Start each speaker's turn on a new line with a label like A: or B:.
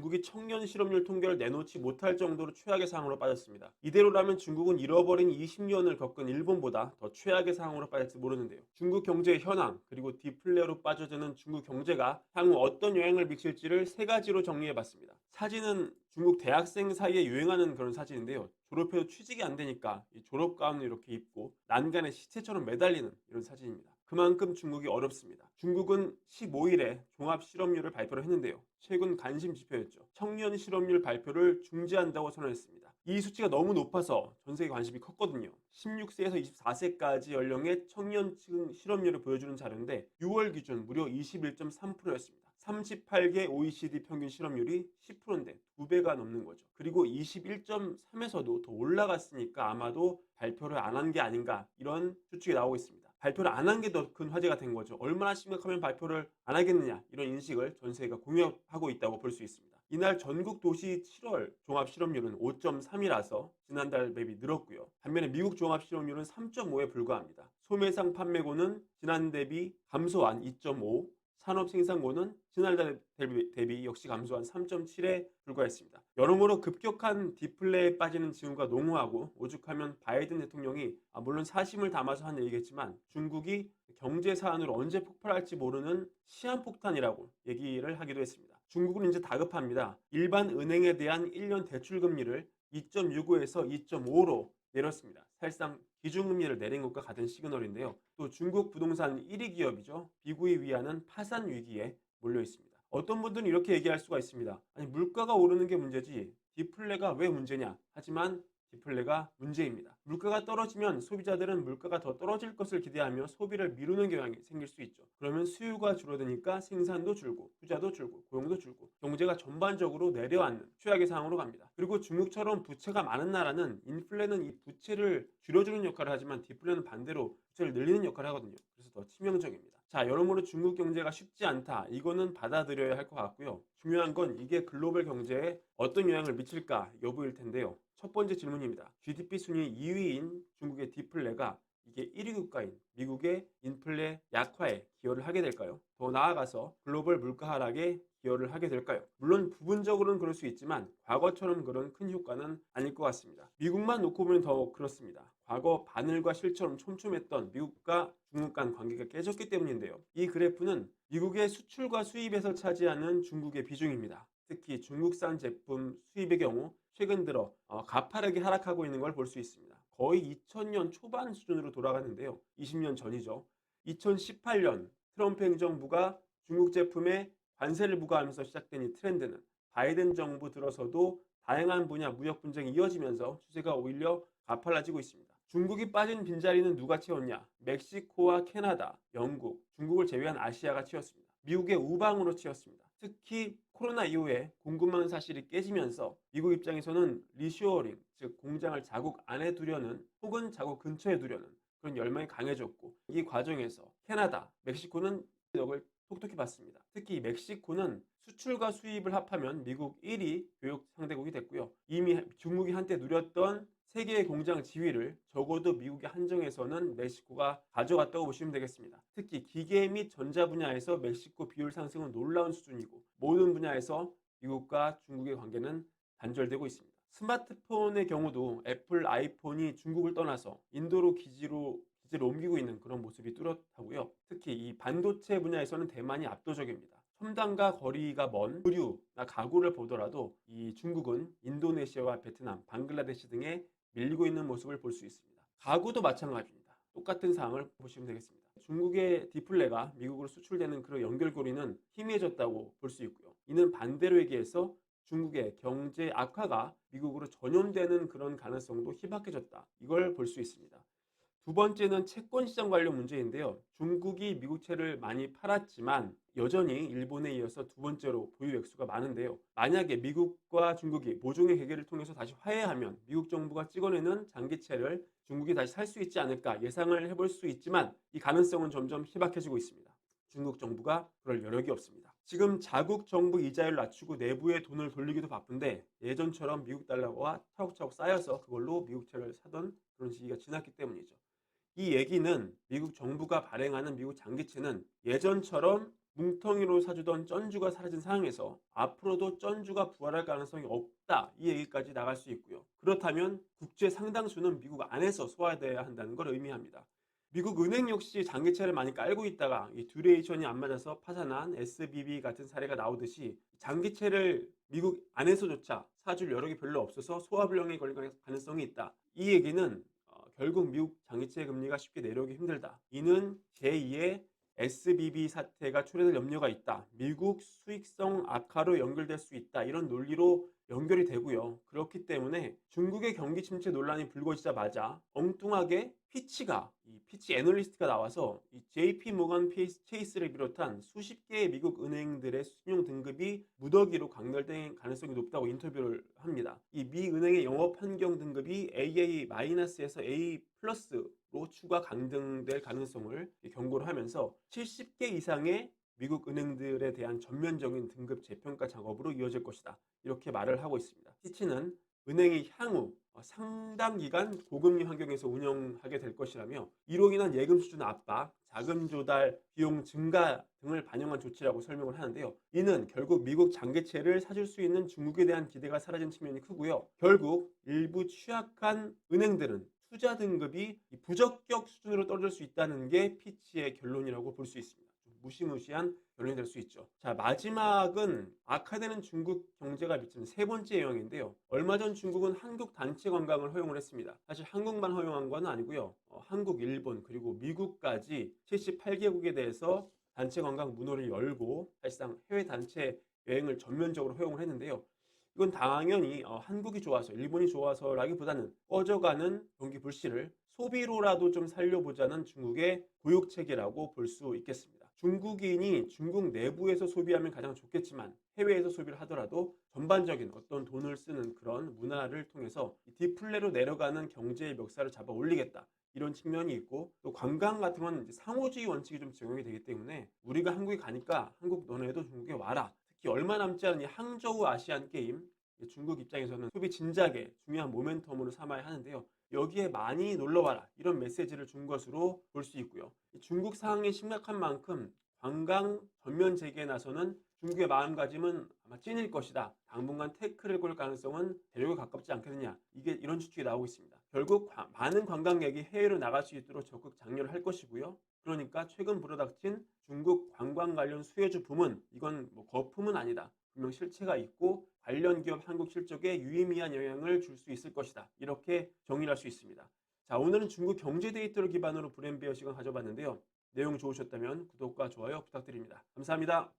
A: 중국이 청년 실업률 통계를 내놓지 못할 정도로 최악의 상황으로 빠졌습니다. 이대로라면 중국은 잃어버린 20년을 겪은 일본보다 더 최악의 상황으로 빠질지 모르는데요. 중국 경제의 현황 그리고 디플레로 빠져드는 중국 경제가 향후 어떤 영향을 미칠지를 세 가지로 정리해봤습니다. 사진은 중국 대학생 사이에 유행하는 그런 사진인데요. 졸업해도 취직이 안 되니까 이 졸업가운을 이렇게 입고 난간에 시체처럼 매달리는 이런 사진입니다. 그만큼 중국이 어렵습니다. 중국은 15일에 종합 실업률을 발표를 했는데요. 최근 관심 지표였죠. 청년 실업률 발표를 중지한다고 선언했습니다. 이 수치가 너무 높아서 전 세계 관심이 컸거든요. 16세에서 24세까지 연령의 청년층 실업률을 보여주는 자료인데 6월 기준 무려 21.3%였습니다. 38개 OECD 평균 실업률이 10%인데 2배가 넘는 거죠. 그리고 21.3에서도 더 올라갔으니까 아마도 발표를 안 한 게 아닌가 이런 추측이 나오고 있습니다. 발표를 안 한 게 더 큰 화제가 된 거죠. 얼마나 심각하면 발표를 안 하겠느냐 이런 인식을 전 세계가 공유하고 있다고 볼 수 있습니다. 이날 전국 도시 7월 종합 실업률은 5.3이라서 지난달 대비 늘었고요. 반면에 미국 종합 실업률은 3.5에 불과합니다. 소매상 판매고는 지난 대비 감소한 2.5, 산업 생산고는 지난달 대비 역시 감소한 3.7에 불과했습니다. 여러모로 급격한 디플레에 빠지는 징후가 농후하고 오죽하면 바이든 대통령이 물론 사심을 담아서 한 얘기겠지만 중국이 경제 사안으로 언제 폭발할지 모르는 시한폭탄이라고 얘기를 하기도 했습니다. 중국은 이제 다급합니다. 일반 은행에 대한 1년 대출 금리를 2.65에서 2.5로 내렸습니다. 사실상 기준금리를 내린 것과 같은 시그널인데요. 또 중국 부동산 1위 기업이죠. 비구이 위안은 파산 위기에 몰려 있습니다. 어떤 분들은 이렇게 얘기할 수가 있습니다. 아니 물가가 오르는 게 문제지 디플레가 왜 문제냐. 하지만 디플레가 문제입니다. 물가가 떨어지면 소비자들은 물가가 더 떨어질 것을 기대하며 소비를 미루는 경향이 생길 수 있죠. 그러면 수요가 줄어드니까 생산도 줄고 투자도 줄고 고용도 줄고 경제가 전반적으로 내려앉는 최악의 상황으로 갑니다. 그리고 중국처럼 부채가 많은 나라는 인플레는 이 부채를 줄여주는 역할을 하지만 디플레는 반대로 부채를 늘리는 역할을 하거든요. 그래서 더 치명적입니다. 자, 여러모로 중국 경제가 쉽지 않다. 이거는 받아들여야 할 것 같고요. 중요한 건 이게 글로벌 경제에 어떤 영향을 미칠까 여부일 텐데요. 첫 번째 질문입니다. GDP 순위 2위인 중국의 디플레가 이게 1위 국가인 미국의 인플레 약화에 기여를 하게 될까요? 더 나아가서 글로벌 물가 하락에 기여를 하게 될까요? 물론 부분적으로는 그럴 수 있지만 과거처럼 그런 큰 효과는 아닐 것 같습니다. 미국만 놓고 보면 더 그렇습니다. 과거 바늘과 실처럼 촘촘했던 미국과 중국 간 관계가 깨졌기 때문인데요. 이 그래프는 미국의 수출과 수입에서 차지하는 중국의 비중입니다. 특히 중국산 제품 수입의 경우 최근 들어 가파르게 하락하고 있는 걸 볼 수 있습니다. 거의 2000년 초반 수준으로 돌아가는데요. 20년 전이죠. 2018년 트럼프 행정부가 중국 제품에 관세를 부과하면서 시작된 이 트렌드는 바이든 정부 들어서도 다양한 분야 무역 분쟁이 이어지면서 추세가 오히려 가팔라지고 있습니다. 중국이 빠진 빈자리는 누가 채웠냐? 멕시코와 캐나다, 영국, 중국을 제외한 아시아가 채웠습니다. 미국의 우방으로 채웠습니다. 특히 코로나 이후에 공급망 사실이 깨지면서 미국 입장에서는 리쇼어링, 즉 공장을 자국 안에 두려는 혹은 자국 근처에 두려는 그런 열망이 강해졌고 이 과정에서 캐나다, 멕시코는 덕을 톡톡히 봤습니다. 특히 멕시코는 수출과 수입을 합하면 미국 1위 교육 상대국이 됐고요. 이미 중국이 한때 누렸던 세계의 공장 지위를 적어도 미국의 한정에서는 멕시코가 가져갔다고 보시면 되겠습니다. 특히 기계 및 전자 분야에서 멕시코 비율 상승은 놀라운 수준이고 모든 분야에서 미국과 중국의 관계는 단절되고 있습니다. 스마트폰의 경우도 애플 아이폰이 중국을 떠나서 인도로 기지를 옮기고 있는 그런 모습이 뚜렷하고요. 특히 이 반도체 분야에서는 대만이 압도적입니다. 첨단과 거리가 먼 의류나 가구를 보더라도 이 중국은 인도네시아와 베트남, 방글라데시 등에 밀리고 있는 모습을 볼 수 있습니다. 가구도 마찬가지입니다. 똑같은 상황을 보시면 되겠습니다. 중국의 디플레가 미국으로 수출되는 그런 연결고리는 희미해졌다고 볼 수 있고요. 이는 반대로 얘기해서 중국의 경제 악화가 미국으로 전염되는 그런 가능성도 희박해졌다. 이걸 볼 수 있습니다. 두 번째는 채권 시장 관련 문제인데요. 중국이 미국채를 많이 팔았지만 여전히 일본에 이어서 두 번째로 보유 액수가 많은데요. 만약에 미국과 중국이 모종의 해결을 통해서 다시 화해하면 미국 정부가 찍어내는 장기채를 중국이 다시 살 수 있지 않을까 예상을 해볼 수 있지만 이 가능성은 점점 희박해지고 있습니다. 중국 정부가 그럴 여력이 없습니다. 지금 자국 정부 이자율을 낮추고 내부에 돈을 돌리기도 바쁜데 예전처럼 미국 달러가 차곡차곡 쌓여서 그걸로 미국채를 사던 그런 시기가 지났기 때문이죠. 이 얘기는 미국 정부가 발행하는 미국 장기채는 예전처럼 뭉텅이로 사주던 쩐주가 사라진 상황에서 앞으로도 쩐주가 부활할 가능성이 없다, 이 얘기까지 나갈 수 있고요. 그렇다면 국제 상당수는 미국 안에서 소화돼야 한다는 걸 의미합니다. 미국 은행 역시 장기채를 많이 깔고 있다가 이 듀레이션이 안 맞아서 파산한 SBB 같은 사례가 나오듯이 장기채를 미국 안에서조차 사줄 여력이 별로 없어서 소화불량에 걸릴 가능성이 있다. 이 얘기는 결국 미국 장기채 금리가 쉽게 내려오기 힘들다. 이는 제2의 SBB 사태가 초래될 염려가 있다. 미국 수익성 악화로 연결될 수 있다. 이런 논리로 연결이 되고요. 그렇기 때문에 중국의 경기 침체 논란이 불거지자마자 엉뚱하게 이 피치 애널리스트가 나와서 이 JP 모건 체이스를 비롯한 수십 개의 미국 은행들의 신용 등급이 무더기로 강렬될 가능성이 높다고 인터뷰를 합니다. 이 미 은행의 영업 환경 등급이 AA-에서 A+로 추가 강등될 가능성을 경고를 하면서 70개 이상의 미국 은행들에 대한 전면적인 등급 재평가 작업으로 이어질 것이다. 이렇게 말을 하고 있습니다. 피치는 은행이 향후 상당 기간 고금리 환경에서 운영하게 될 것이라며 이로 인한 예금 수준 압박, 자금 조달 비용 증가 등을 반영한 조치라고 설명을 하는데요. 이는 결국 미국 장기채를 사줄 수 있는 중국에 대한 기대가 사라진 측면이 크고요. 결국 일부 취약한 은행들은 투자 등급이 부적격 수준으로 떨어질 수 있다는 게 피치의 결론이라고 볼 수 있습니다. 무시무시한 결론이 될 수 있죠. 자, 마지막은 악화되는 중국 경제가 미치는 세 번째 영향인데요. 얼마 전 중국은 한국 단체 관광을 허용을 했습니다. 사실 한국만 허용한 건 아니고요. 한국, 일본, 그리고 미국까지 78개국에 대해서 단체 관광 문호를 열고 사실상 해외 단체 여행을 전면적으로 허용을 했는데요. 이건 당연히 한국이 좋아서 일본이 좋아서라기보다는 꺼져가는 경기 불씨를 소비로라도 좀 살려보자는 중국의 보육체계라고 볼 수 있겠습니다. 중국인이 중국 내부에서 소비하면 가장 좋겠지만 해외에서 소비를 하더라도 전반적인 어떤 돈을 쓰는 그런 문화를 통해서 디플레로 내려가는 경제의 멱살을 잡아 올리겠다. 이런 측면이 있고 또 관광 같은 건 상호주의 원칙이 좀 적용이 되기 때문에 우리가 한국에 가니까 한국 너네도 중국에 와라. 특히 얼마 남지 않은 이 항저우 아시안 게임, 중국 입장에서는 소비 진작에 중요한 모멘텀으로 삼아야 하는데요. 여기에 많이 놀러와라, 이런 메시지를 준 것으로 볼 수 있고요. 중국 상황이 심각한 만큼 관광 전면 재개에 나서는 중국의 마음가짐은 아마 찐일 것이다. 당분간 태클을 걸 가능성은 대륙에 가깝지 않겠느냐. 이런 추측이 나오고 있습니다. 결국 많은 관광객이 해외로 나갈 수 있도록 적극 장려를 할 것이고요. 그러니까 최근 불어닥친 중국 관광 관련 수혜주 붐은 이건 거품은 아니다. 분명 실체가 있고 관련 기업 한국 실적에 유의미한 영향을 줄 수 있을 것이다. 이렇게 정의를 할 수 있습니다. 자, 오늘은 중국 경제 데이터를 기반으로 브랜베어 시간 가져봤는데요. 내용 좋으셨다면 구독과 좋아요 부탁드립니다. 감사합니다.